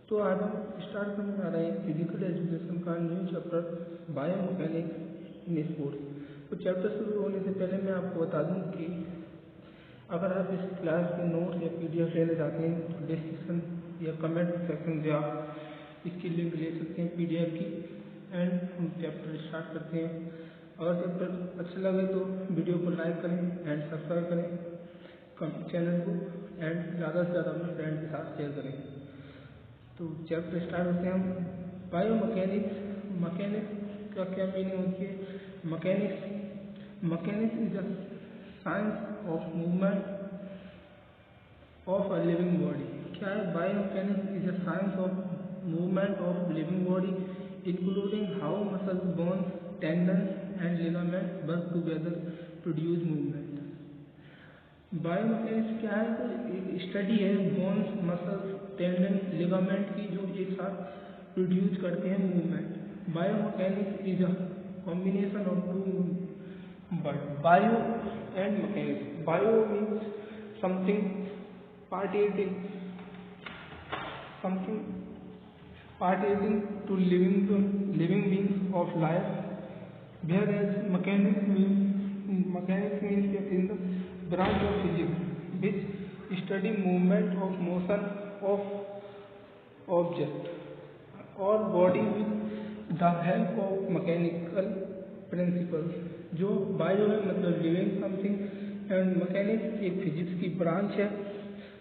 तो आज हम स्टार्ट करने जा रहे हैं फिजिकल एजुकेशन का न्यू चैप्टर बायोमैकेनिक्स इन स्पोर्ट्स। तो चैप्टर शुरू होने से पहले मैं आपको बता दूं कि अगर आप इस क्लास के नोट्स या पीडीएफ लेना चाहते हैं तो डिस्क्रिप्शन या कमेंट सेक्शन से आप इसकी लिंक ले सकते हैं पीडीएफ की। एंड हम चैप्टर स्टार्ट करते हैं। अगर चैप्टर अच्छा लगे तो वीडियो को लाइक करें एंड सब्सक्राइब करें चैनल को, एंड ज़्यादा से ज़्यादा अपने फ्रेंड के साथ शेयर करें। तो चैप्टर स्टार्ट होते हैं हम। बायोमैकेनिक्स, मैकेनिक्स का क्या मीनिंग होती है? Mechanics is the science of movement of a living body. क्या है? Biomechanics is the science of movement of living body including how muscles, bones, tendons and ligaments work together produce movement. Biomechanics क्या है? तो एक study है bones, muscles, tendon, ligament की जो एक साथ प्रोड्यूस करते हैं movement. Biomechanics is a combination of two word, bio and mechanics. Bio means something partating to living beings of life, whereas mechanics means in the branch of physics which study movement of motion of object or body with the help of mechanical principles। जो bio है मतलब living something, and mechanics एक physics की branch है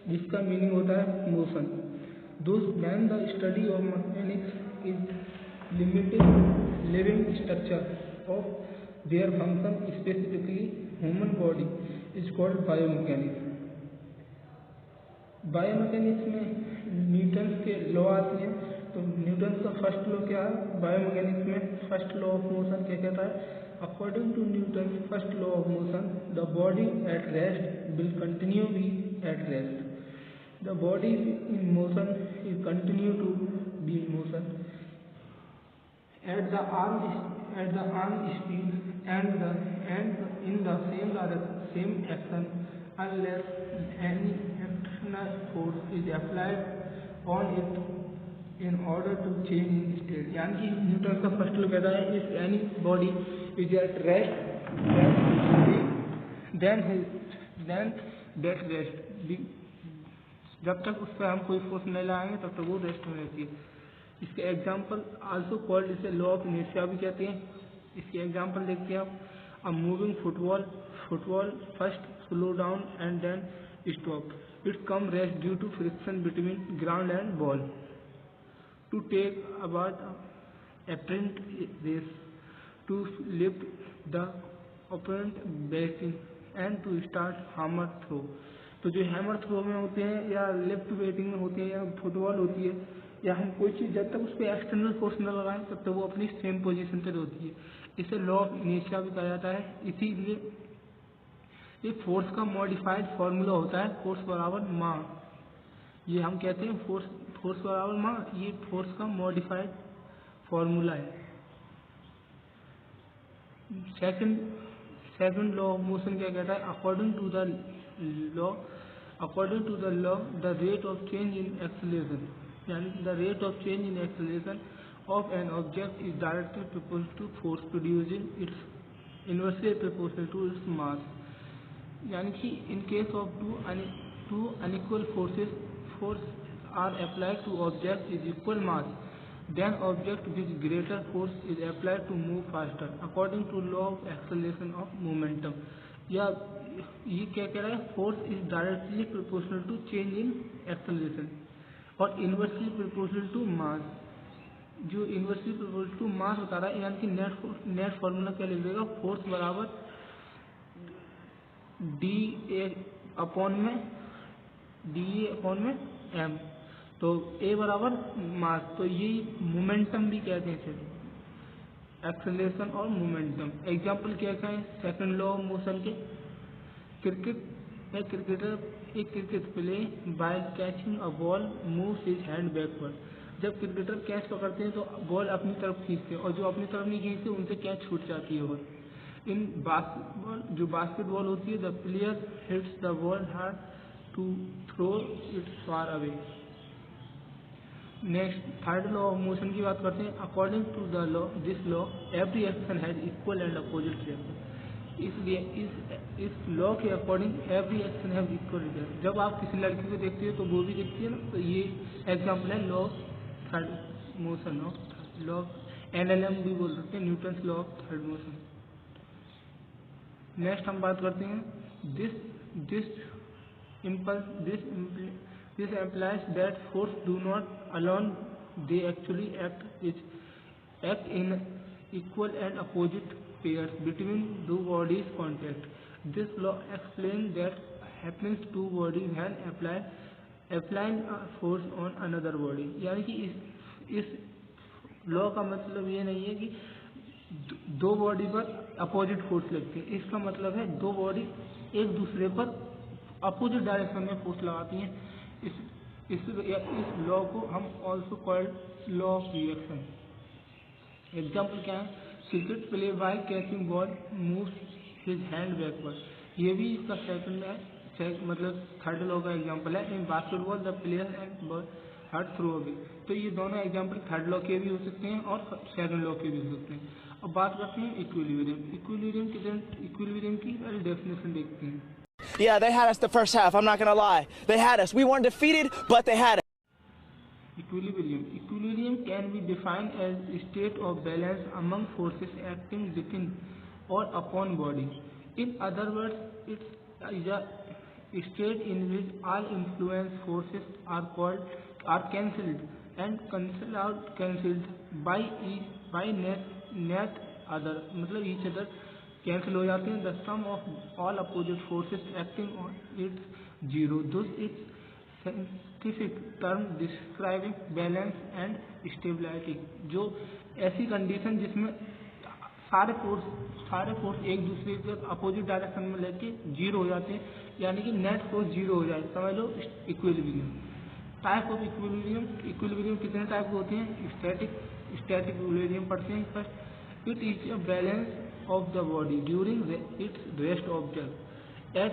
जिसका meaning होता है motion. Thus when the study of mechanics is limited living structure of their function, specifically human body, is called biomechanics। Biomechanics में न्यूटन के लॉ आती हैं। तो न्यूटन का फर्स्ट लॉ क्या है? बायोमैकेनिक्स में फर्स्ट लॉ ऑफ मोशन क्या कहता है? According to Newton first law of motion, the body at rest will continue be at rest. The body in motion is continue to be in motion at the arm speed and in the same action unless any external force is applied on it in order to change its state। यानी कि Newton का first law कहता है if any body is at rest then that rest जब तक उस पर हम कोई फोर्स नहीं लगाएंगे तब तक वो रेस्ट में रहती है। इसके एग्जाम्पल आल्सो कॉल्ड, इसे लॉ ऑफ इनर्शिया भी कहते हैं। इसके एग्जाम्पल देखते हैं आप। A moving football first slow down and then stop, it come rest due to friction between ground and ball. To take about apparent race, to lift the opponent basing and to start hammer throw. तो जो hammer throw में होते हैं या left waiting में होते हैं या फुटबॉल होती है या हम कोई चीज़ जब तक उस पर एक्सटर्नल फोर्स न लगाएं तब तक वो अपनी सेम पोजीशन पर होती है। इसे लॉ ऑफ इनर्शिया भी कहा जाता है। इसीलिए ये फोर्स का मॉडिफाइड फॉर्मूला होता है, फोर्स बराबर माँ। ये हम कहते हैं फोर्स बराबर माँ, ये फोर्स का मॉडिफाइड फॉर्मूला है। सेकंड लॉ ऑफ मोशन क्या कहता है? According to the law the rate of change in acceleration, यानी the rate of change in acceleration of an object is directly proportional to force producing its inversely proportional to its mass. यानी कि in case of two unequal force are applied to object is equal mass, then object with greater force is applied to move faster according to law of acceleration of momentum। या ये क्या कह रहा है? Force is directly proportional to change in acceleration और inversely proportional to mass. जो inversely proportional to मास बता रहा है, यानी कि नेट फॉर्मूला क्या लिख देगा? फोर्स बराबर डी ए अपॉन में एम, तो ए बराबर मास। तो ये मोमेंटम भी कहते हैं इसे, एक्सेलरेशन और मोमेंटम। एग्जाम्पल क्या है? सेकंड लॉ ऑफ मोशन के cricket play by catching a ball moves his hand backward. जब क्रिकेटर कैच पकड़ते हैं तो बॉल अपनी तरफ खींचते हैं और जो अपनी तरफ नहीं खींचते उनसे कैच छूट जाती है। और इन बास्केटबॉल होती है, the player hits the ball hard to throw it far away. Next third law of motion की बात करते हैं। According to the law this law every action has equal and opposite reaction. इसलिए इस लॉ के according every action has equal reaction. जब आप किसी लड़की को देखते हो तो वो भी देखती है ना, तो ये एग्जाम्पल है law third motion of law NLM भी बोल सकते हैं, Newton's law of third motion. Next हम बात करते हैं this implies that force do not alone, they actually act in equal and opposite pairs between two bodies contact. This law explains that happens two bodies when applying a force on another body। यानी कि इस law का मतलब ये नहीं है कि दो बॉडी पर अपोजिट फोर्स लगती है। इसका मतलब है दो बॉडी एक दूसरे पर अपोजिट डायरेक्शन में फोर्स लगाती हैं। इस लॉ को हम also called law of reaction. Example क्या है? Cricket play by catching ball moves his hand backward. ये भी इसका सेकंड है, मतलब थर्ड लॉ का एग्जाम्पल है। In basketball the player and ball hurt throw away. तो ये दोनों एग्जाम्पल थर्ड लॉ के भी हो सकते हैं और सेकंड लॉ के भी हो सकते हैं। अब बात करते हैं इक्विलिब्रियम की डेफिनेशन देखते हैं। Yeah, they had us the first half. I'm not gonna lie. They had us. We weren't defeated, but they had us. Equilibrium can be defined as a state of balance among forces acting within or upon body. In other words, it is a state in which all influence forces are cancelled and cancelled by net other, मतलब each other cancel हो जाते हैं। The sum of all opposite forces acting on it's zero. This is scientific term describing balance and stability. जो ऐसी condition जिसमें सारे force एक दूसरे के अपोजिट डायरेक्शन में लेके जीरो हो जाते हैं, यानी कि नेट फोर्स जीरो हो जाए, समझ लो इक्विलिब्रियम। टाइप ऑफ इक्विलिब्रियम कितने टाइप के होते हैं? स्टैटिक इक्विलिब्रियम पढ़ते हैं first. It is a balance of the body during its rest objects that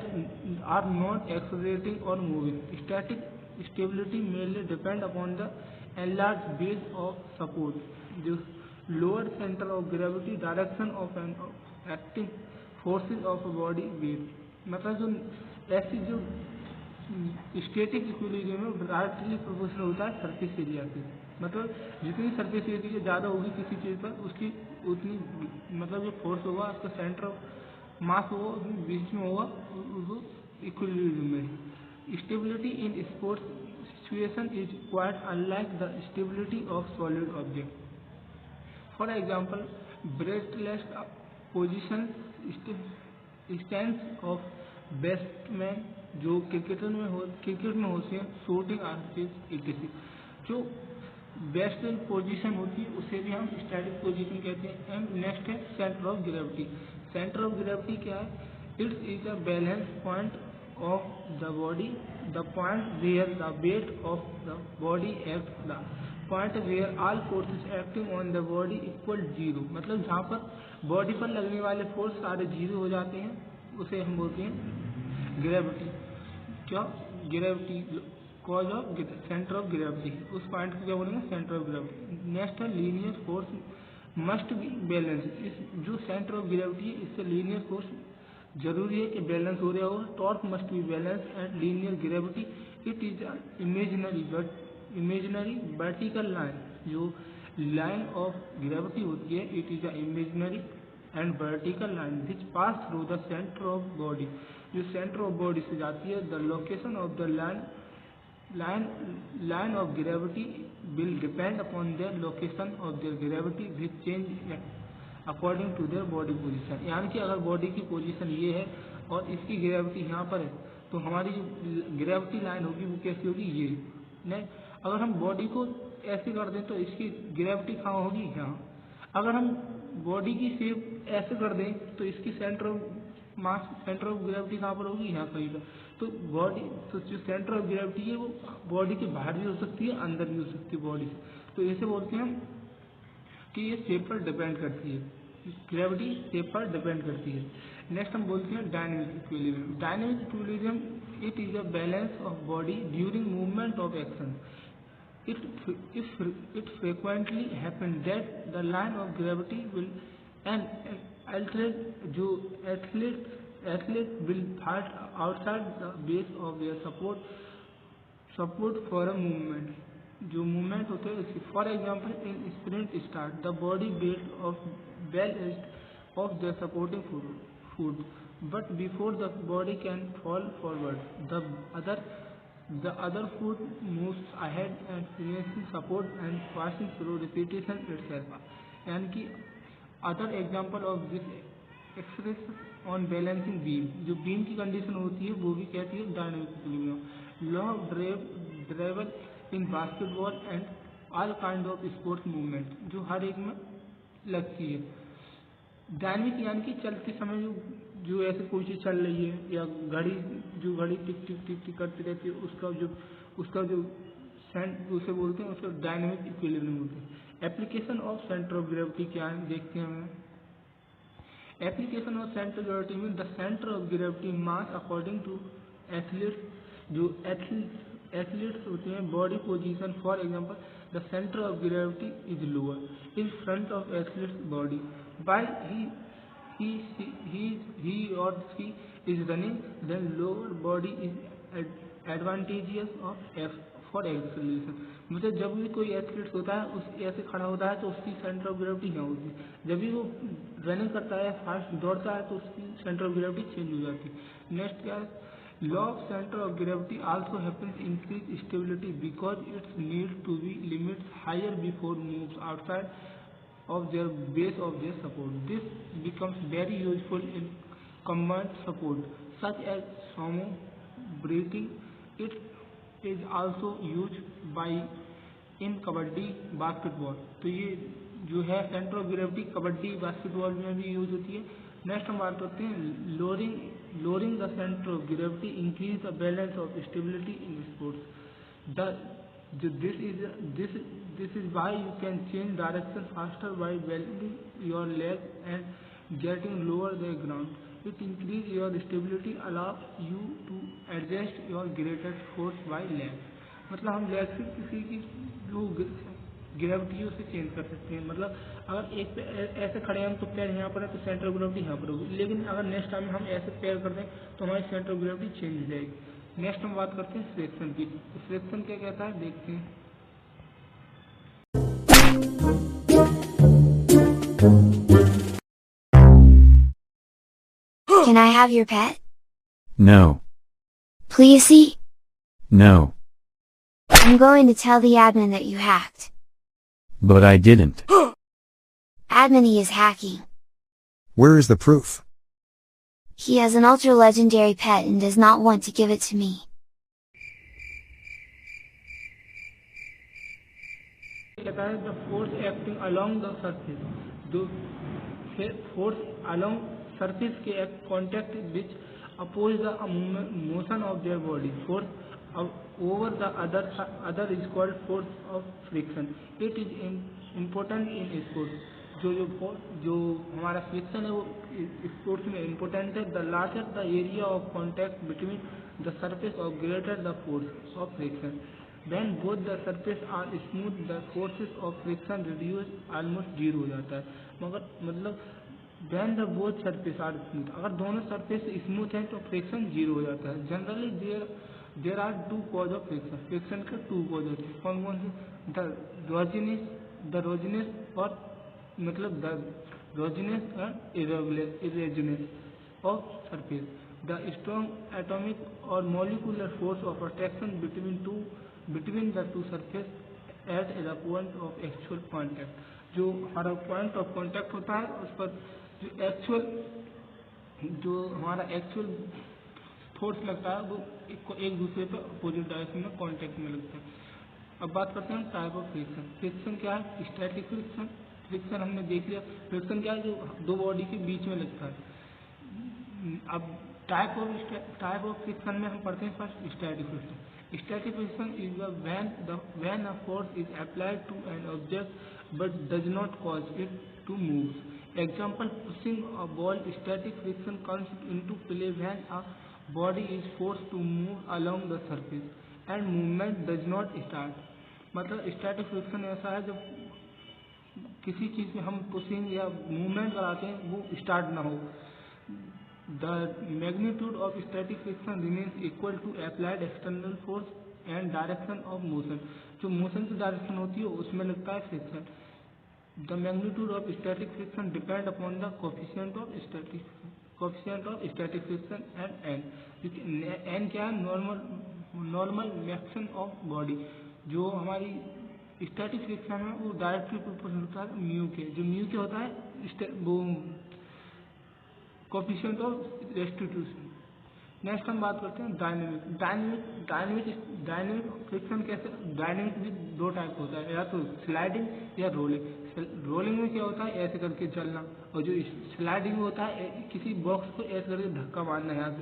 are not accelerating or moving. Static stability mainly depend upon the enlarged base of support, the lower center of gravity, direction of an acting forces of a body weight। मतलब जो ऐसी जो static equilibrium है directly proportional होता है surface area से। मतलब जितनी सरफेस एरिया ज़्यादा होगी किसी चीज़ पर, उसकी उतनी मतलब जो फोर्स होगा उसका सेंटर ऑफ मास होगा बीच में होगा, वो इक्विलिब्रियम में। Stability in sports situation is quite unlike the stability of solid object. For example breathless position stand of batsman जो क्रिकेट में होते हैं, शूटिंग आर्चर्स इत्यादि। जो बेस्ट पोजीशन होती है उसे भी हम स्टैटिक पोजीशन कहते हैं। एंड नेक्स्ट है centre of gravity. Centre of gravity क्या है? It's is a balance point of the body, the point where the weight of the body act, the point where all forces acting on the body equal zero. मतलब जहाँ पर body पर लगने वाले force सारे zero हो जाते हैं, उसे हम बोलते हैं ग्रेविटी। क्या? Gravity cause of centre of gravity. उस पॉइंट को क्या बोलेंगे? Centre of gravity. नेक्स्ट है linear force must be balance. इस जो सेंटर ऑफ ग्रेविटी है इससे लीनियर फोर्स जरूरी है कि बैलेंस हो रहा हो। Torque must be balance and linear gravity. It is imaginary vertical line. जो लाइन ऑफ ग्रेविटी होती है, it is a imaginary and vertical line which pass through the centre of body. जो सेंटर ऑफ बॉडी से जाती है, the location of the line of gravity will depend upon their location of their gravity which change according to their body position। यानी कि अगर body की position ये है और इसकी ग्रेविटी यहाँ पर है, तो हमारी जो ग्रेविटी लाइन होगी वो कैसी होगी? ये नहीं। अगर हम बॉडी को ऐसे कर दें तो इसकी ग्रेविटी कहाँ होगी? यहाँ। अगर हम बॉडी की शेप ऐसे कर दें तो इसकी सेंटर ऑफ ग्रेविटी कहाँ पर होगी? यहाँ कहीं पर। तो जो सेंटर ऑफ ग्रेविटी है वो बॉडी के बाहर भी हो सकती है, अंदर भी हो सकती है बॉडी से। तो इसे बोलते हैं कि ये शेप पर डिपेंड करती है, ग्रेविटी शेप पर डिपेंड करती है। नेक्स्ट हम बोलते हैं dynamic equilibrium. Dynamic equilibrium it is a balance of body during movement of action. if it frequently happens that the line of gravity will and alternate जो athlete will fall outside the base of their support for a movement जो movement होते हैं इसकी for example in sprint start the body weight of well edged of the supporting foot but before the body can fall forward the other foot moves ahead and experiencing support and passing through repetition itself यानी कि other example of this express on balancing beam जो beam की condition होती है वो भी कहती है dynamic equilibrium law of drivel in basketball and all kind of sports movement जो हर एक में लगती है डायनामिक यानी कि चलते समय जो ऐसे कोई चीज चल रही है या घड़ी टिक टिक टिक टिक करती रहती है उसका जो उसे बोलते हैं उसको डायनामिक इक्विलिब्रियम बोलते हैं application of centre of gravity क्या है देखते हैं हम application of centre of gravity mean the centre of gravity mass according to athletes जो एथलीट्स होते हैं body position for example the centre of gravity is lower in front of athletes body by he or she is running then lower body is advantageous of for acceleration मतलब जब भी कोई athlete होता है उस ऐसे खड़ा होता है तो उसकी सेंटर ऑफ ग्रेविटी यहाँ होती है जब भी वो रनिंग करता है फास्ट दौड़ता है तो उसकी सेंटर ऑफ ग्रेविटी चेंज हो जाती है नेक्स्ट क्या है law of centre of gravity also happens increase stability because it's need to be limits higher before moves outside of their base of their support. This becomes very useful in combined support such as sumo breathing. It is also used by in kabaddi basketball तो ये जो है centre of gravity kabaddi basketball में भी use होती है next हम बात करते हैं lowering the centre of gravity increase the balance of stability in sports this is why you can change direction faster by bending your leg and getting lower the ground. It increases your stability, allow you to adjust your greatest force by leg. मतलब हम leg से किसी की जो gravity उसे change कर सकते हैं मतलब अगर एक पे ऐसे खड़े हैं हम तो पैर यहाँ पर है तो सेंटर ऑफ ग्रेविटी यहाँ पर होगी लेकिन अगर नेक्स्ट टाइम हम ऐसे पैर कर दें तो हमारी सेंटर ऑफ ग्रेविटी चेंज हो जाएगी नेक्स्ट हम बात करते हैं फ्रिक्शन की फ्रिक्शन क्या कहता है देखते हैं Can I have your pet? No. Please see? No. I'm going to tell the admin that you hacked. But I didn't. Admin is hacking. Where is the proof? He has an ultra legendary pet and does not want to give it to me. कहता है the force acting along the surface जो force along surface के contact which oppose the motion of their body force over the other is called force of friction. It is important in sports जो हमारा friction है वो sports में important है the larger the area of contact between the surface of greater the force of friction when both the surface are smooth the forces of friction reduce almost zero हो जाता है मगर मतलब when the both surface are smooth अगर दोनों surface smooth हैं तो friction zero हो जाता है generally there are two cause of friction के टू कॉज होते हैं कौन कौन से द रोजिनेस और मतलब the roughness and irregularness of surface the strong atomic और molecular force of attraction between the two surface at the point of actual contact जो हमारा पॉइंट ऑफ कॉन्टैक्ट होता है उस पर जो हमारा एक्चुअल फोर्स लगता है वो एक दूसरे पर अपोजिट डायरेक्शन में कॉन्टैक्ट में लगता है अब बात करते हैं टाइप ऑफ फ्रिक्शन फ्रिक्शन क्या है स्टैटिक फ्रिक्शन फ्रिक्शन हमने देख लिया फ्रिक्शन क्या है जो दो बॉडी के बीच में लगता है अब टाइप ऑफ फ्रिक्शन में हम पढ़ते हैं first static friction static friction is when a force is applied to an object but does not cause it to move example pushing a ball static friction comes into play when a body is forced to move along the surface and movement does not start मतलब static friction ऐसा है जब किसी चीज़ में हम pushing या movement कराते हैं वो स्टार्ट ना हो। The magnitude of static friction remains equal to applied external force and direction of motion. जो मोशन की डायरेक्शन होती है उसमें लगता है friction. The magnitude of static friction depend upon the coefficient of static friction and N. N क्या है? Normal reaction of body. जो हमारी स्टैटिक फ्रिक्शन है वो डायरेक्टली प्रोपोर्शनल होता है म्यू के। जो म्यू के होता है वो कोफिशिएंट ऑफ रेस्टिट्यूशन। नेक्स्ट हम बात करते हैं डायनेमिक फ्रिक्शन कैसे? डायनेमिक भी दो टाइप होता है, या तो स्लाइडिंग या रोलिंग। रोलिंग में क्या होता है? ऐसे करके चलना, और जो स्लाइडिंग में होता है किसी बॉक्स को ऐसे करके धक्का मारना यहाँ से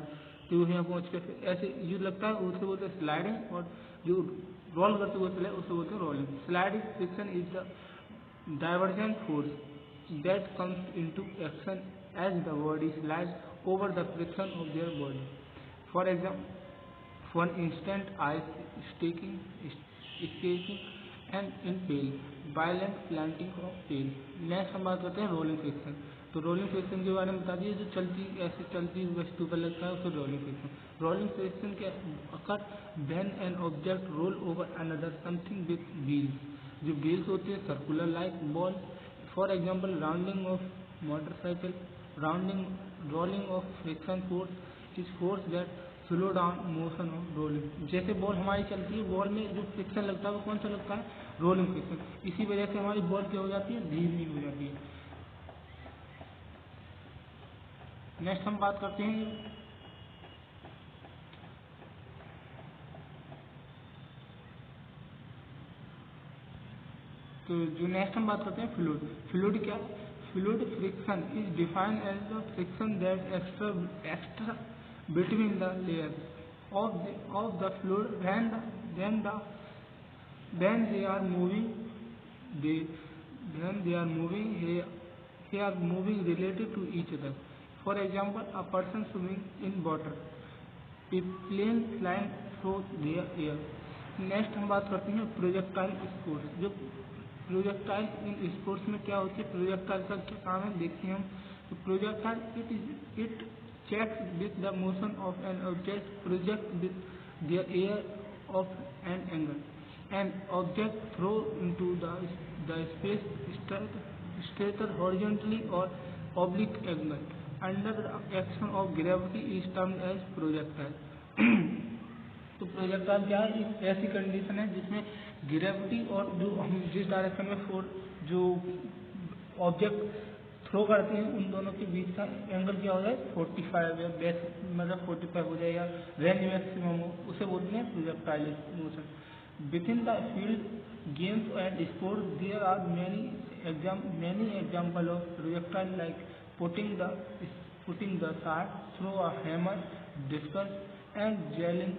तो यहाँ पहुँच के फिर ऐसे यूज लगता है, उससे बोलते हैं स्लाइडिंग। और जो रोल करते हुए चले उससे बोलते हैं rolling. Sliding friction is the divergent force that comes into action as the body slides over the friction of their body. For example, for instance, ice skating and in pail, violent planting of pail. Next हम बात करते हैं rolling friction. तो rolling friction के बारे में बता दिए, जो ऐसे चलती वस्तु पर लगता है उसे रोलिंग फ्रिक्शन। रोलिंग फ्रिक्शन के occur when an object roll over another something with wheels. जो व्हील्स होती है circular like ball. For example, rounding off motorcycle, rolling of friction force is force that slow down motion of rolling. जैसे ball हमारी चलती है, ball में जो friction लगता है वो कौन सा लगता है? Rolling friction. इसी वजह से हमारी बॉल क्या हो जाती है? धीमी हो जाती है। नेक्स्ट हम बात करते हैं नेक्स्ट हम बात करते हैं फ्लूइड। फ्लूइड क्या है? Fluid friction is defined as the friction that extra between the layers of the fluid when they are moving related to each other. For example, a person swimming in water, a plane flying through the air. Next हम बात करते हैं projectile sports. जो projectile in sports में क्या होती है? Projectile का क्या काम है देखते हैं हम। तो projectile it checks with the motion of an object project with the air of an angle. An object thrown into the space straight horizontally or oblique angle under the action of gravity is termed as projectile. तो projectile क्या है? एक ऐसी condition है जिसमें gravity और जो हम जिस डायरेक्शन में जो ऑब्जेक्ट थ्रो करते हैं उन दोनों के बीच का एंगल क्या हो जाए? 45 या बेस मतलब 45 हो जाए या रेंज मैक्सिमम हो, उसे बोलते हैं projectile motion. Within the field games and sports there are many example of projectile like putting the shot, throw a hammer, discus and javelin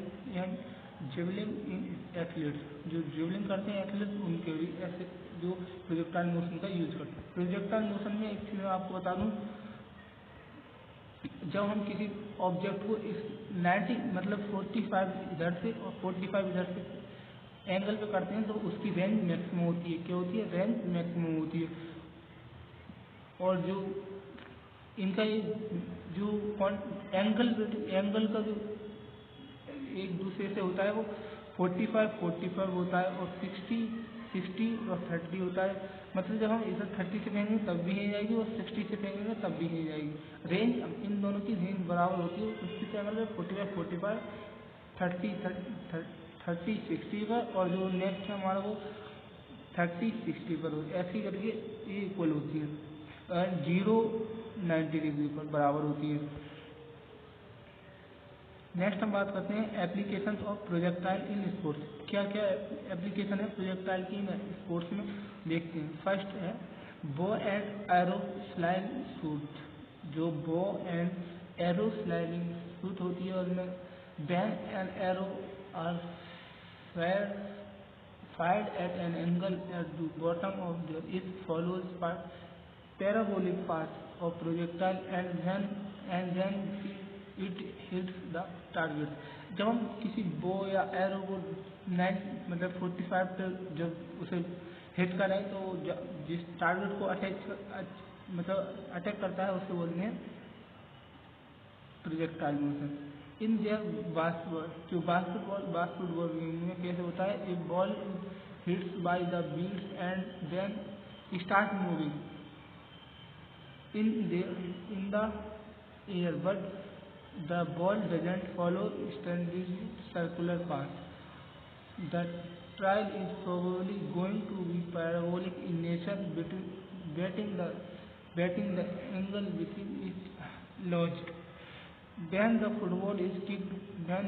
in athletes। जो javelin करते हैं एथलीट उनके भी ऐसे जो प्रोजेक्टाइल मोशन का यूज करते हैं। प्रोजेक्टाइल मोशन में एक चीज़ मैं आपको बता दूं, जब हम किसी ऑब्जेक्ट को इस 90 मतलब 45 इधर से और 45 इधर से एंगल पे करते हैं तो उसकी रेंज मैक्सिमम होती है। क्या होती है? रेंज मैक्सिमम होती है। और जो इनका ये जो एंगल का जो एक दूसरे से होता है वो 45 होता है और 60 और 30 होता है। मतलब जब हम इधर 30 से फेंकेंगे तब भी नहीं जाएगी और 60 से फेंकेंगे तब भी नहीं जाएगी। रेंज इन दोनों की रेंज बराबर होती है। उसकी एंगल 45 30 60 पर, और जो नेक्स्ट है हमारा वो 30 60 पर हो। ऐसी करके ये इक्वल होती है, 0 90 डिग्री पर बराबर होती है। नेक्स्ट हम बात करते हैं application of projectile in sports. क्या क्या एप्लीकेशन है प्रोजेक्टाइल की इन स्पोर्ट्स में देखते हैं। फर्स्ट है bow and arrow sliding shoot. जो bow and arrow sliding shoot होती है उसमें ban and arrow are fired at an angle at the bottom of the it follows parabolic path of projectile and then it hits the target। जब हम किसी बो या arrow को 45 पे जब उसे हिट करें तो जिस टारगेट को अटैक करता है उसको बोलते हैं प्रोजेक्टाइल मोशन। इन जो बास्केटबॉल में कैसे होता है, a ball hits by the beats and then start moving in the air, but the ball doesn't follow standard circular path. The trial is probably going to be parabolic in nature, betting the angle within it lodged. When the football is kicked, then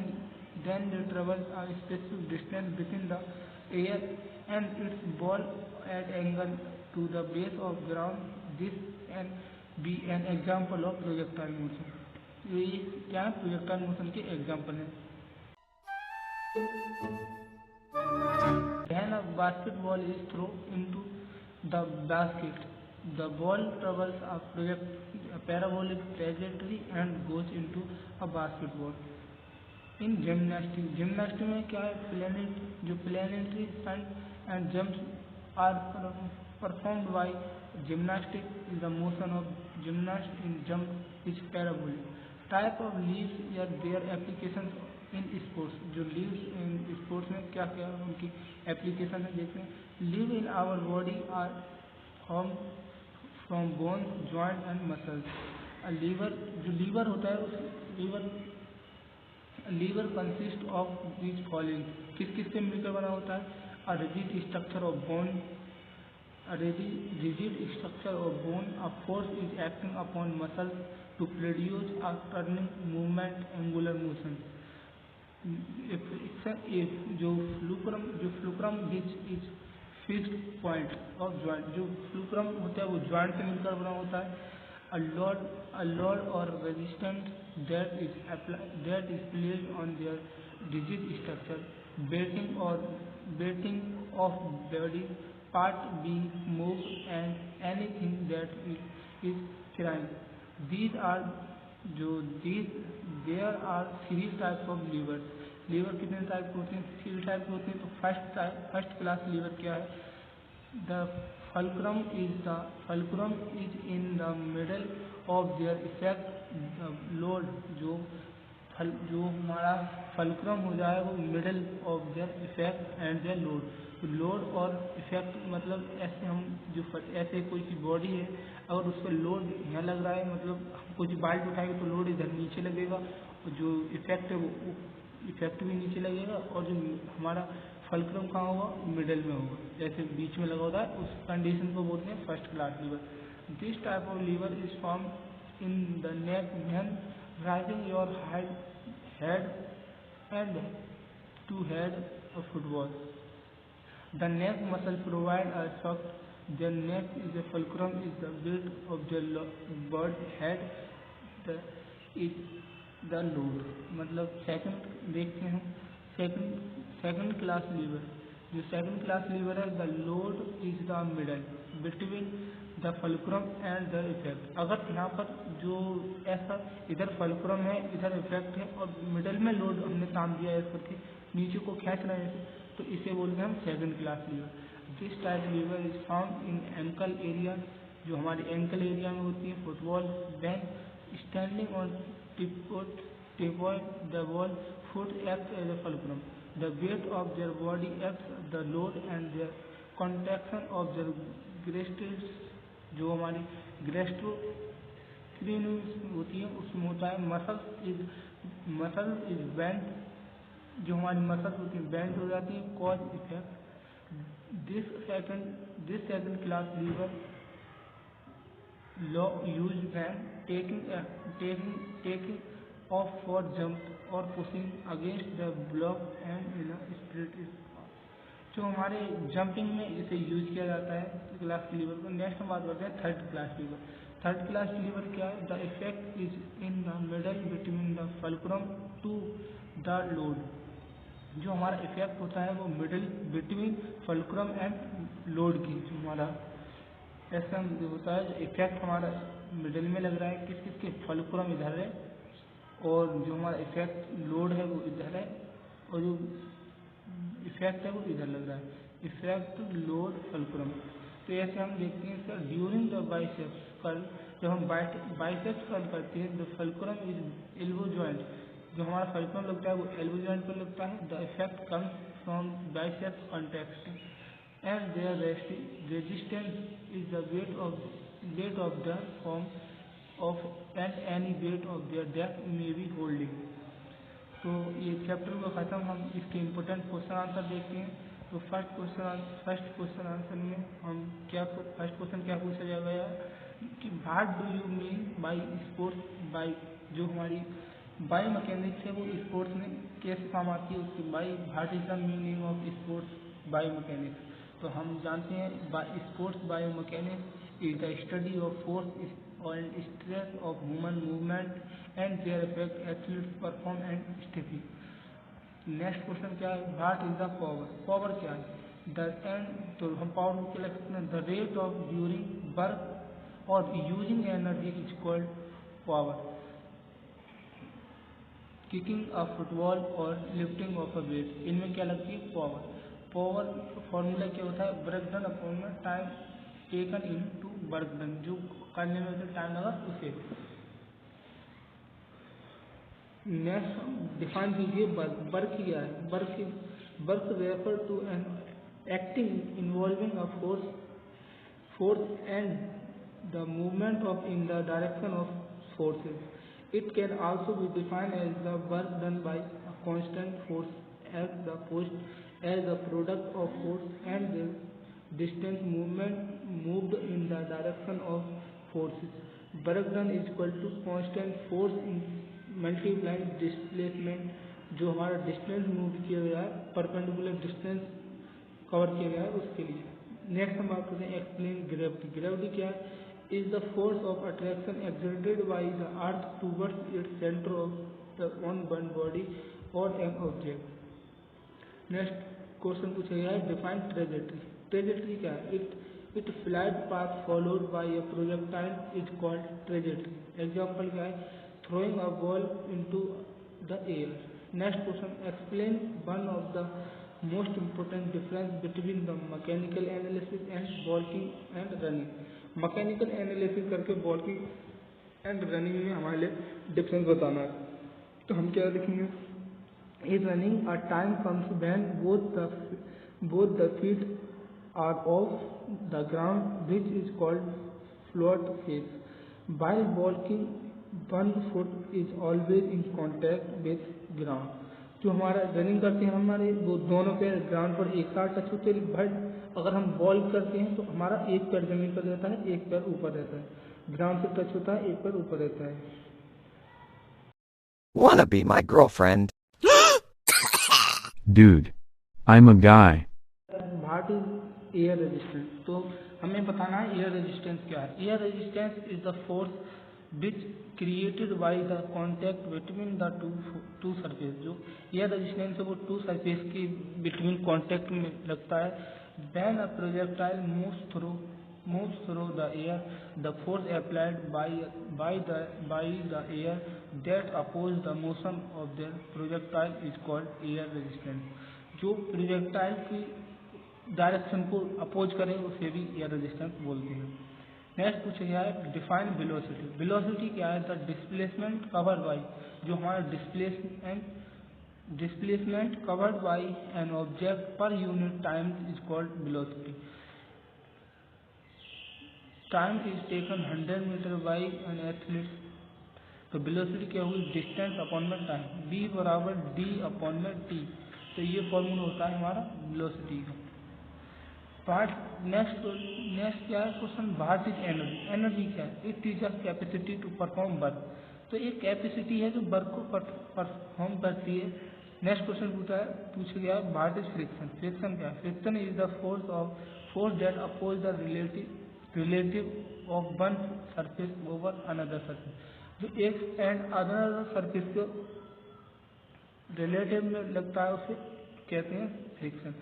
they travel a specific distance within the air and its ball at angle to the base of ground. This can be an example of projectile motion. ये क्या है, projectile motion के example है। When a basketball is thrown into the basket, the ball travels a parabolic trajectory and goes into a basketball. In gymnastics में क्या है, planetary stunts and jumps are performed by gymnastics. The motion of gymnast in jump is parabolic. Type of leaves या their applications in sports. जो leaves in sports में क्या क्या उनकी application है देखते हैं। Leaves in our body are formed from bones, joints and muscles. A lever, जो लीवर होता है उस lever consist of these following. किस किस से मिलकर बना होता है? A rigid structure of bone. A rigid structure of bone. A force is acting upon muscles to produce a turning movement, angular motion. जो फ्लुक्रम which is fixed point of joint. जो फ्लुक्रम होता है वो ज्वाइंट से मिलकर बना होता है। A load or resistance that is placed on their rigid structure, weighting of body part being moved and anything that is carrying. There are three types of levers. Lever कितने टाइप के होते हैं? 3 type के होते हैं। तो first class lever क्या है? The fulcrum is in the middle of their effect. The load जो हमारा फल्क्रम हो जाए वो middle of their effect and their load. तो लोड और इफेक्ट मतलब ऐसे हम ऐसे कोई की बॉडी है, अगर उस पर लोड यहाँ लग रहा है, मतलब कोई बाल्ट उठाएगा तो लोड इधर नीचे लगेगा, और जो इफेक्ट है वो इफेक्ट भी नीचे लगेगा, और जो हमारा फल्क्रम कहाँ होगा? मिडल में होगा, जैसे बीच में लगा होता है, उस कंडीशन को बोलते हैं first class lever. This type of lever is form in the neck when raising your head and to head a football. The neck muscle provide a shock. The neck is the fulcrum is the weight of the bird head is the load. मतलब second देखते हैं, second class liver. जो second class liver है, the load is the middle between the fulcrum and the effect. अगर यहाँ पर जो ऐसा इधर फल्क्रम है, इधर इफेक्ट है, और मिडल में लोड हमने काम दिया है करके नीचे को खींच रहे हैं, तो इसे बोलते हैं हम second class lever. This type lever is found in ankle area, जो हमारे एंकल एरिया में होती है football. When standing on tip point the ball foot act as a fulcrum. The weight of their body act the load and their contraction of their gastrics, जो हमारी ग्रेस्ट्रोक्रीन होती है उसमें होता है मसल इज बेंट, जो हमारी मसल होती है बेंट हो जाती है, cause effect. This second class lever law use when taking off for jump और pushing against the block and in split. जो हमारे जंपिंग में इसे यूज किया जाता है क्लास लीवर को। नेक्स्ट हम बात करते हैं third class lever. Third class lever क्या है? The effect is in the middle between the fulcrum to the load. जो हमारा इफेक्ट होता है वो middle between fulcrum and load की, जो हमारा ऐसा होता है, इफेक्ट हमारा मिडल में लग रहा है, किस किस के? फल्क्रम इधर है और जो हमारा इफेक्ट लोड है वो इधर है और जो इफेक्ट है वो इधर लग रहा है, इफेक्ट लोड फल्क्रम। तो ऐसे हम देखते हैं sir during the biceps curl, जब हम बाइसेप्स कर्ल करते हैं the fulcrum is elbow joint, जो हमारा फल्क्रम लगता है वो एल्बो जॉइंट पर लगता है। The effect comes from biceps contraction and their resistance is the weight of the form of and any weight of their depth may be holding। तो ये चैप्टर को ख़त्म, हम इसके इम्पोर्टेंट क्वेश्चन आंसर देखते हैं। तो फर्स्ट क्वेश्चन आंसर में हम फर्स्ट क्वेश्चन क्या पूछा जा गया कि what do you mean by sports by, जो हमारी बाई मैकेनिक्स है वो स्पोर्ट्स में कैसे काम आती है, उसकी by what is the meaning of sports by mechanics. तो हम जानते हैं sports bio mechanics is the study of force and stress of human movement and their effect athletes perform and stiffy। Next question क्या है, what is the power, power क्या है the end, तो हम पावर को लिख सकते हैं the rate of during work और using energy is called power. Kicking a football और लिफ्टिंग ऑफ अ वेट, इनमें क्या लगती है पावर। पावर फॉर्मूला क्या होता है, work done upon time taken in to work done, जो करने में जो टाइम लगा उसे। नेक्स्ट डिफाइन कीजिए वर्क, वर्क क्या है, work refer to an acting involving a force and the movement of in the direction of forces. It can also be defined as the work done by a constant force as the product of force and the distance moved in the direction of forces। work done is equal to constant force in multiplied displacement, जो हमारा distance move किया गया है, perpendicular distance cover किया गया है उसके लिए। नेक्स्ट हम बात करते हैं एक्सप्लेन ग्रेविटी। ग्रेविटी क्या है, is the force of attraction exerted by the earth towards its centre of the one body और एन ऑब्जेक्ट। नेक्स्ट क्वेश्चन पूछा गया है डिफाइन ट्रेजेक्ट्री। ट्रेजेक्ट्री क्या है, it flight path followed by a projectile is called trajectory. Example क्या है, throwing a ball into the air. Next question explain one of the most important difference between the mechanical analysis and walking and running. Mechanical analysis करके walking and running में हमारे लिए difference बताना है। तो हम क्या लिखेंगे, in running a time comes when both the feet are off the ground, which is called float phase। While walking one foot is always in contact with ground। जो हमारा रनिंग करते हैं हमारे वो दोनों पैर ग्राउंड पर एक साथ टच होते हैं, बट अगर हम बॉल करते हैं तो हमारा एक पैर जमीन पर रहता है, एक पैर ऊपर रहता है, ग्राउंड से टच होता है, एक पैर ऊपर रहता है। Wanna be my girlfriend? Dude, I'm a guy. What is air resistance, तो हमें बताना है एयर रेजिस्टेंस क्या है। Air resistance is the force which created by the contact between the two surface. जो एयर रेजिस्टेंस है वो टू सरफेस के बिटवीन कांटेक्ट में लगता है। When a projectile moves through the air, the force applied by the air that oppose the motion of the projectile is called air resistance। जो projectile की direction को oppose करें उसे भी एयर रेजिस्टेंस बोलते हैं। नेक्स्ट पूछा गया है डिफाइन वेलोसिटी। वेलोसिटी क्या है, द डिस्प्लेसमेंट कवर्ड बाई, जो हमारा displacement covered by an object पर unit time is called velocity. Time is taken 100 metre by an athlete. तो वेलोसिटी क्या हुई, डिस्टेंस अपॉन में टाइम, v बराबर d अपॉन में t। तो ये फॉर्मूला होता है हमारा वेलोसिटी का। पार्ट नेक्स्ट क्या है question, what is energy. Energy क्या है, it is a capacity to perform work. तो एक कैपेसिटी है जो वर्क को परफॉर्म करती है। नेक्स्ट क्वेश्चन पूछा गया है व्हाट इज फ्रिक्शन। फ्रिक्शन क्या है, friction is the force that oppose the relative of one surface over another surface. जो एक एंड अदर सरफेस को रिलेटिव में लगता है उसे कहते हैं friction.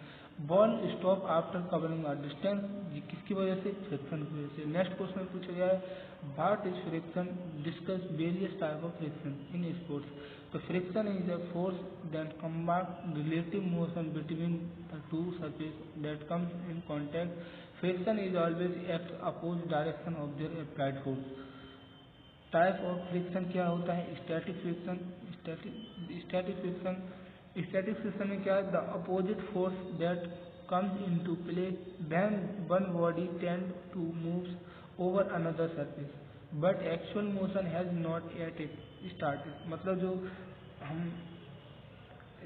Ball stop after covering a distance, ये किसकी वजह से? फ्रिक्शन की वजह से। नेक्स्ट क्वेश्चन पूछा गया है what is friction, discuss various type of friction in sports. तो friction is a force that combat relative motion between the two surface that comes in contact. Friction is always act oppose direction of their applied force. Type of friction क्या होता है? Static friction. Static friction में क्या है? The opposite force that comes into play when one body tend to moves over another surface but actual motion has not yet started. मतलब जो हम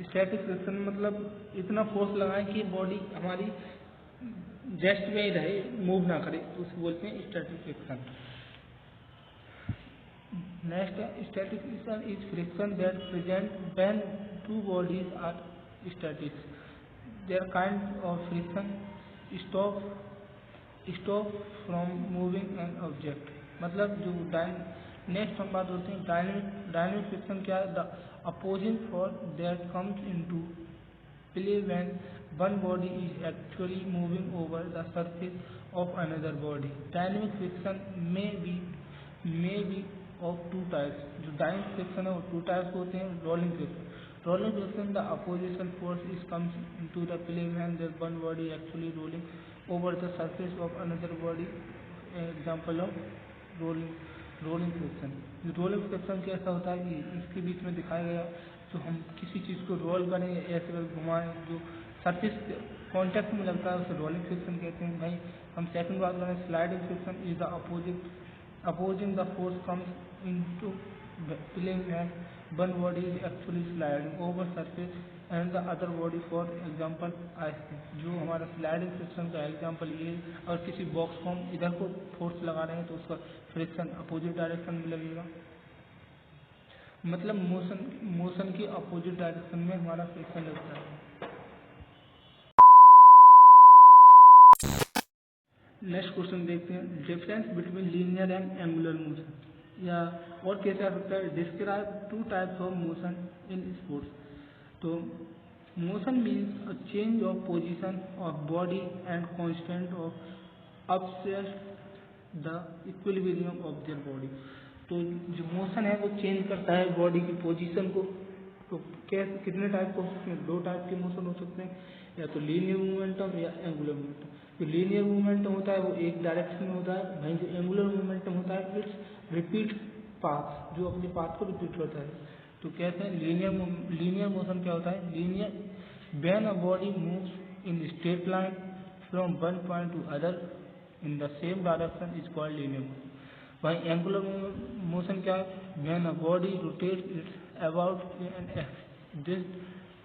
static friction मतलब इतना फोर्स लगाएं कि बॉडी हमारी रेस्ट में ही रहे, मूव ना करे, तो उसे बोलते हैं स्टैटिक फ्रिक्शन। नेक्स्ट है static friction is friction that present when two bodies are static. There kind of friction stop from moving an object. मतलब जो नेक्स्ट हम बात होते हैं डायनेमिक फ्रिक्शन क्या है? The opposing force that comes into play when one body is actually moving over the surface of another body. Dynamic friction में B of two types. जो डायनेमिक फ्रिक्शन है वो टू टाइप्स होते हैं। Rolling friction the opposition force is comes into the play when the one body actually rolling over the surface of another body. Example of rolling friction. Rolling friction कैसा होता है कि इसके बीच में दिखाया गया जो हम किसी चीज़ को रोल करें ऐसे घुमाएं जो सरफेस कॉन्टैक्ट में लगता है उसे रोलिंग फ्रिक्शन कहते हैं। भाई हम सेकंड बात करें sliding friction is the opposing the force comes into play when one body is actually sliding over surface and the other body, for example ice cream। जो हमारा स्लाइडिंग फ्रिक्शन का example ये है, और किसी बॉक्स को हम इधर को फोर्स लगा रहे हैं तो उसका फ्रिक्शन अपोजिट डायरेक्शन में लगेगा। मतलब मोशन की अपोजिट डायरेक्शन में हमारा फ्रिक्शन लगता है। नेक्स्ट क्वेश्चन देखते हैं difference between linear and angular motion, या और कैसे आ सकता है? Describe two types of motion in sports. तो motion means a change of position of body and constant of upset the equilibrium of their body. तो जो मोशन है वो चेंज करता है बॉडी की पोजीशन को। तो कैसे कितने टाइप हो सकते हैं? दो टाइप के मोशन हो सकते हैं, या तो लीनियर मोमेंटम या एंगुलर मोमेंटम। जो लीनियर मूवमेंटम होता है वो एक डायरेक्शन में होता है, वहीं जो एंगुलर मूवमेंटम होता है इट्स रिपीट पाथ, जो अपने पाथ को रिपीट करता है। तो कहते हैं लीनियर मोशन क्या होता है? Linear when a body moves in straight line from one point two other in the same direction is called linear motion. वहीं एंगुलर मोशन क्या है? When a body rotates it's about an axis,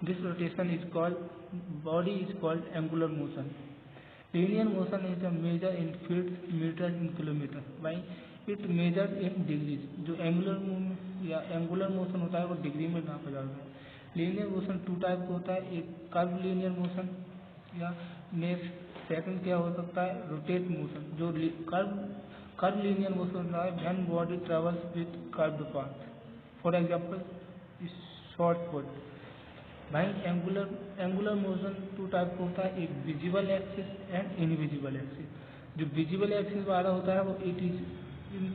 this rotation is called angular motion. Linear motion is a measure in feet, meter in kilometer. Why? It measures in degrees. जो angular motion होता है वो degree में नापा जाता है। Linear motion two type का होता है, एक कर्व लीनियर मोशन, या नेक्स्ट सेकंड क्या हो सकता है? Rotate motion. जो कर्व लीनियर मोशन होता है when body travels with curved path, for example shot put. भाई एंगुलर मोशन टू टाइप का होता है, एक visible axis and invisible axis. जो विजिबल एक्सिस वाला होता है वो it is in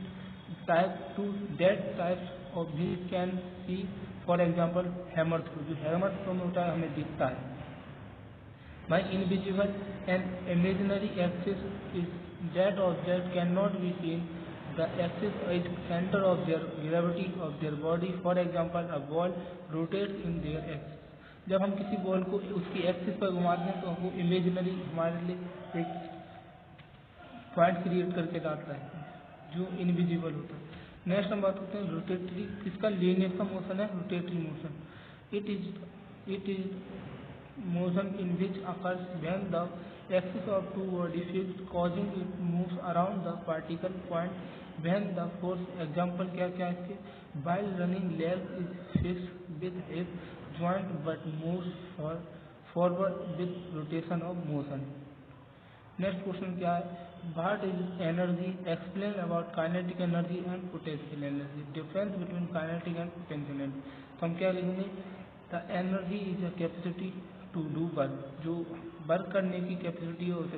type two that types of we can see, for example hammer throw. जो हैमर थ्रो में होता है हमें दिखता है। भाई invisible and imaginary axis is that object can not be seen, the axis is centre of their gravity of their body, for example a ball rotates in their axis. जब हम किसी बॉल को उसकी एक्सिस पर घुमाते हैं तो वो इमेजिनरी हमारे लिए एक पॉइंट क्रिएट करके लाता है जो इनविजिबल होता है। नेक्स्ट हम बात करते हैं रोटेटरी। किसका? लीनियर का मोशन है rotatory motion. It is motion in which occurs when the axis of two body fixed causing it moves around the particle point when the force. Example क्या क्या है इसके? While running leg is fixed with hip joint but moves forward with rotation of motion. Next question क्या है? What is energy? Explain about kinetic energy and potential energy. Difference between kinetic and potential energy. तो हम क्या लिखेंगे? The energy is a capacity to do work. जो work करने की capacity है उसे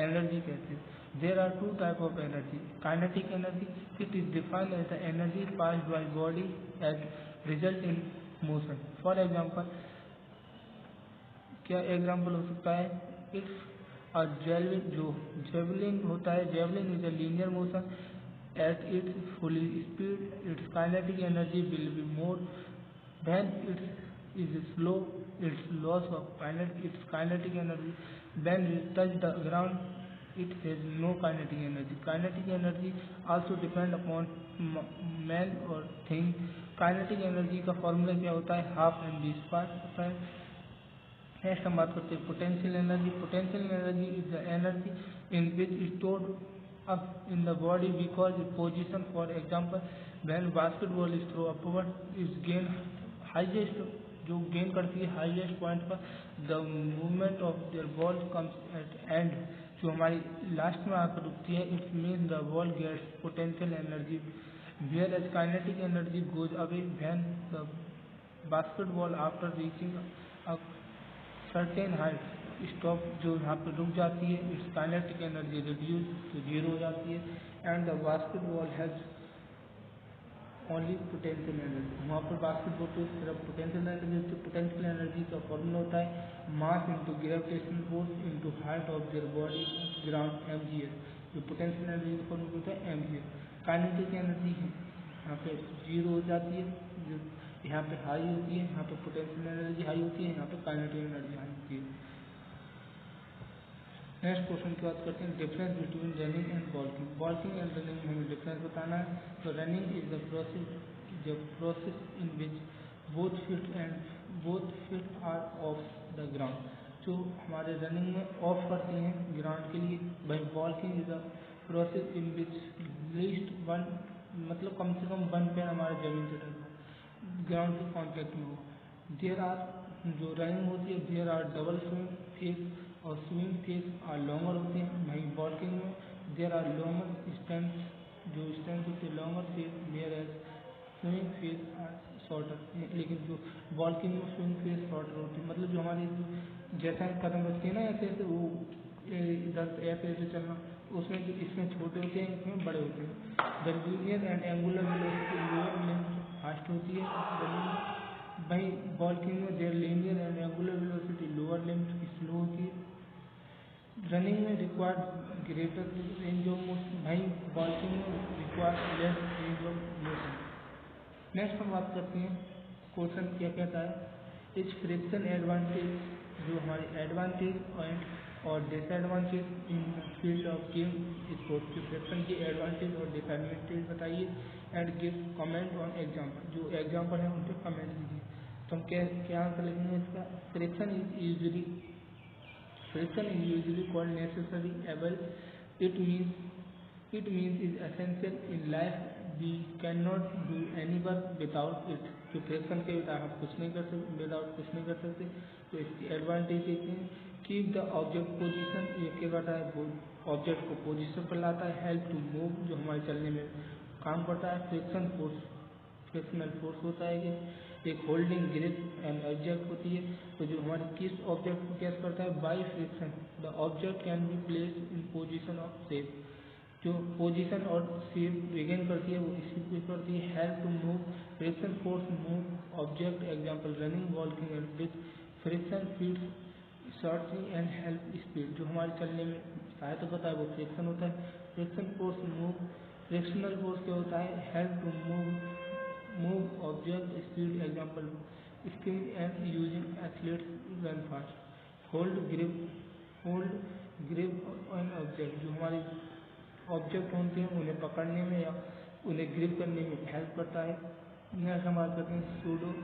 एनर्जी कहते हैं। There are two type of energy, kinetic energy, it is defined as the energy passed by body as result in motion. For example, क्या example हो सकता है, इट्स अ जेवलिन, जो जेवलिन होता है, javelin is a linear motion at its full speed, its kinetic energy will be more when it is slow, its loss of its kinetic energy when it touch the ground, it has no kinetic energy. Kinetic energy also depend upon man or thing. Kinetic energy का formula क्या होता है, half M we square होता है। Next हम बात करते हैं potential energy. Potential energy is the energy in which stored up in the body because its position. For example, when basketball is thrown upward is gain highest, जो gain करती है highest point पर, the movement of their ball comes at end, जो हमारी last में आकर रुकती है, it means the ball gets potential energy, whereas kinetic energy goes away when the basketball after reaching a certain height stop, जो यहाँ पर रुक जाती है, its kinetic energy reduce to zero हो जाती है, and the basketball has only potential energy. वहाँ पर बास्केटबॉल को सिर्फ पोटेंशियल एनर्जी, तो पोटेंशियल एनर्जी का फॉर्मूला होता है mass into gravitational force into height of their body ground mgs। जो पोटेंशियल एनर्जी का फॉर्मूला होता है mgs। काइनेटिक एनर्जी यहाँ पे जीरो हो जाती है, जो यहाँ पे हाई होती है, यहाँ पे पोटेंशियल एनर्जी हाई होती है, यहाँ पे काइनेटिक एनर्जी हाई होती है। नेक्स्ट क्वेश्चन की बात करते हैं, difference between running and walking. Walking and running में हमें डिफरेंस बताना है। तो running is the process in which both feet are off the ground, जो हमारे रनिंग में ऑफ करते हैं ग्राउंड के लिए। वही walking is the process in which least one, मतलब कम से कम वन पैर हमारे जमीन से टच ग्राउंड के कॉन्टेक्ट में हो। देयर आर, जो रनिंग होती है, there are double swing phase और स्विंग फेस आर लॉन्गर होते हैं। वहीं वॉकिंग में देयर आर लॉन्गर स्टेंस, जो स्टेंस होते हैं longer phase, there as swing phase are shorter. लेकिन जो वॉकिंग में स्विंग फेस शॉर्टर होती है, मतलब जो हमारी जैसा कदम रखते हैं ना ऐसे ऐसे, वो इधर ऐसे ऐसे चलना, उसमें जो इसमें छोटे होते हैं, इसमें बड़े होते हैं। The linear and angular velocity lower limit fast होती है रनिंग में, वहीं वॉकिंग में their linear and angular velocity lower limit slow होती है। रनिंग में required greater range of motion, वहीं वॉकिंग में required less range of motion. Next हम बात करते हैं, क्वेश्चन क्या कहता है, इच फ्रिक्शन एडवांटेज, जो हमारे एडवांटेज और disadvantage in field of game sports के फ्रिक्शन के एडवांटेज और डिसएडवांटेज बताइए, and give comment on example, जो एग्जाम्पल है उन पर कमेंट कीजिए। तो हम क्या आंसर लिखेंगे इसका, friction is usually called necessary evil. It means is essential in life. We cannot do any work without it. जो फ्रिक्शन के बिना हम कुछ नहीं कर सकते, विदाउट कुछ नहीं कर सकते। तो इसकी एडवांटेज देखते हैं, कीप द ऑब्जेक्ट पोजीशन, ये क्या करता है, वो ऑब्जेक्ट को पोजीशन पर लाता है। हेल्प टू मूव, जो हमारे चलने में काम करता है। फ्रिक्शन फोर्स, फ्रिक्शनल फोर्स होता है कि एक होल्डिंग ग्रिप एंड ऑब्जेक्ट होती है, तो जो हमारे किस ऑब्जेक्ट को कैच करता है, by friction the object can be placed in position of shape, जो पोजीशन और शेप रिगेन करती है वो इसी को करती है। Help to move, friction force move object, example running, walking and with friction feeds searching and help speed, जो हमारे चलने में सहायता करता है वो फ्रिक्शन होता है। Friction force move, frictional force क्या होता है, help to move object speed, example skiing and using athletes run fast. Hold grip on object, जो हमारे ऑब्जेक्ट होते हैं उन्हें पकड़ने में या उन्हें ग्रिप करने में हेल्प करता है। नेक्स्ट हम बात करते हैं सूडो,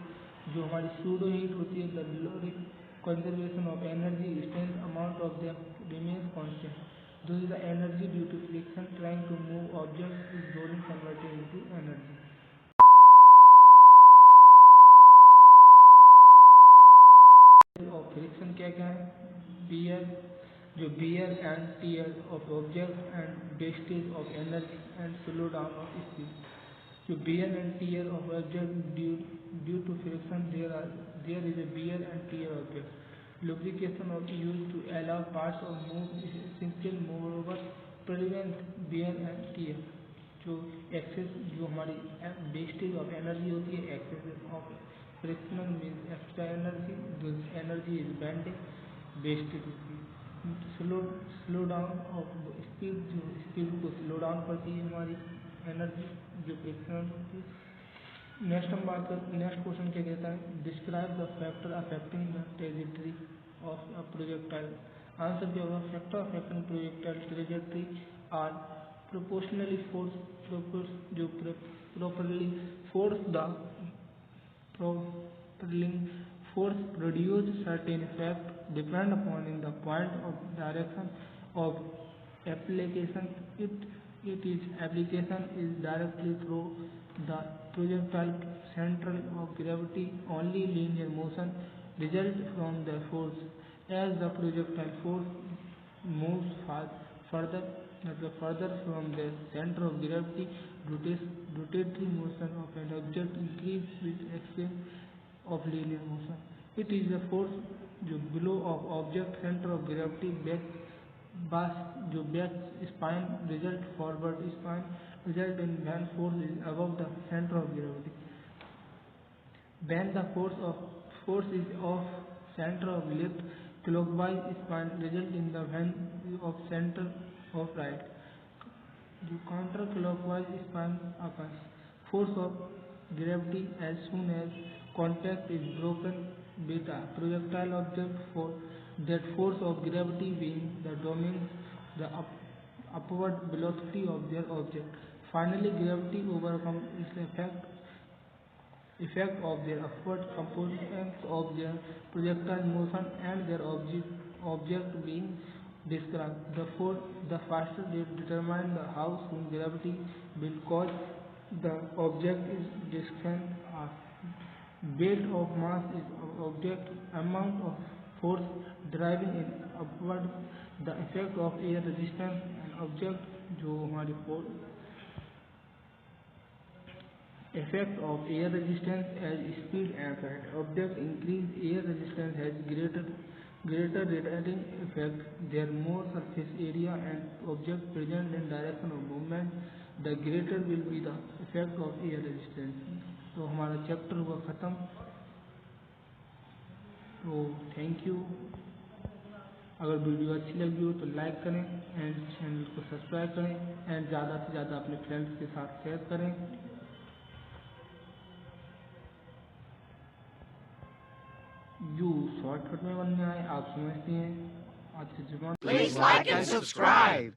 जो हमारी सूडो हीट होती है, the law of conservation of energy, strength amount of them remains constant, this is the energy due to friction trying to move object is rolling converted into energy. और friction क्या क्या है, wear, जो wear and tear of object and wastage of energy and slow down of speed, जो wear and tear of object due to friction there is a wear and tear object, lubrication of used to allow parts of move is essential, moreover prevent wear and tear. जो excess जो हमारी wastage of energy होती है, excess of frictional means extra energy, जो energy is bending wastage होती है। Slow down of speed, जो speed को स्लो डाउन करती है हमारी एनर्जी जो फ्रिक्शनल होती है। नेक्स्ट हम बात करते, नेक्स्ट क्वेश्चन क्या कहता है, describe the factor affecting the trajectory of a projectile. Answer क्या होगा, factor affecting projectile trajectory are proportionally force जो properly force the propelling force produce certain effect depend upon in the point of direction of application. It is application is directly through the projectile center of gravity. Only linear motion result from the force. As the projectile force moves further from the center of gravity, rotatory motion of an object increase with extent of linear motion. It is the force जो below of object center of gravity back spine result forward spine result in when force is above the center of gravity. When the force is off center of lift, clockwise spine result in the when of center of right. जो counter clockwise spine occurs. Force of gravity as soon as contact is broken with a projectile object, for that force of gravity being the domain the upward velocity of their object. Finally, gravity overcomes its effect of their upward components of their projectile motion and their object being described. The faster they determine the how soon gravity will cause the object is described. Weight of mass is object amount of force driving in upward. The effect of air resistance and object जो हमारी effect of air resistance as speed and height. Object increase air resistance has greater retarding effect. There more surface area and object present in direction of movement, the greater will be the effect of air resistance. तो हमारा chapter हुआ ख़त्म। तो thank you. अगर video अच्छी लगी हो तो लाइक करें एंड चैनल को सब्सक्राइब करें एंड ज़्यादा से ज़्यादा अपने फ्रेंड्स के साथ शेयर करें। जो शॉर्टकट में बनने आए आप समझते हैं आज से जुबान। Please like and subscribe.